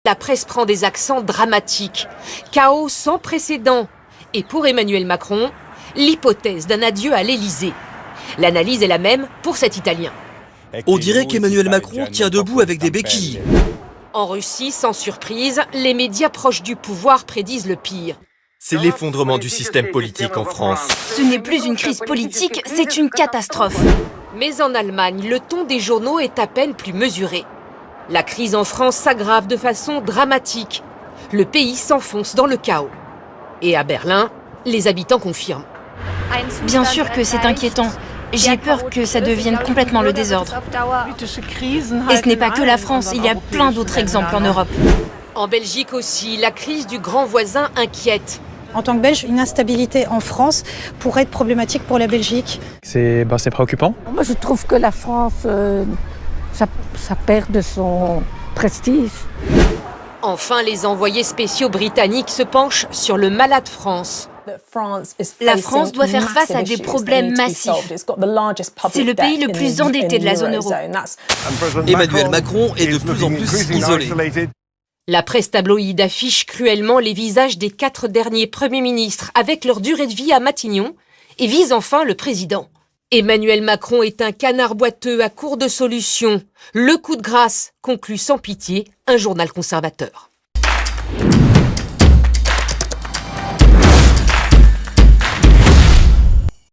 La presse prend des accents dramatiques. Chaos sans précédent. Et pour Emmanuel Macron, l'hypothèse d'un adieu à l'Élysée. L'analyse est la même pour cet Italien. On dirait qu'Emmanuel Macron tient debout avec des béquilles. En Russie, sans surprise, les médias proches du pouvoir prédisent le pire. C'est l'effondrement du système politique en France. Ce n'est plus une crise politique, c'est une catastrophe. Mais en Allemagne, le ton des journaux est à peine plus mesuré. La crise en France s'aggrave de façon dramatique. Le pays s'enfonce dans le chaos. Et à Berlin, les habitants confirment. Bien sûr que c'est inquiétant. J'ai peur que ça devienne complètement le désordre. Et ce n'est pas que la France, il y a plein d'autres exemples en Europe. En Belgique aussi, la crise du grand voisin inquiète. En tant que Belge, une instabilité en France pourrait être problématique pour la Belgique. C'est préoccupant. Moi, je trouve que la France, ça perd de son prestige. Enfin, les envoyés spéciaux britanniques se penchent sur le malade France. La France doit faire face à des problèmes massifs. C'est le pays le plus endetté de la zone euro. Emmanuel Macron est de plus en plus isolé. La presse tabloïde affiche cruellement les visages des 4 derniers premiers ministres avec leur durée de vie à Matignon et vise enfin le président. Emmanuel Macron est un canard boiteux à court de solutions. Le coup de grâce, conclut sans pitié un journal conservateur.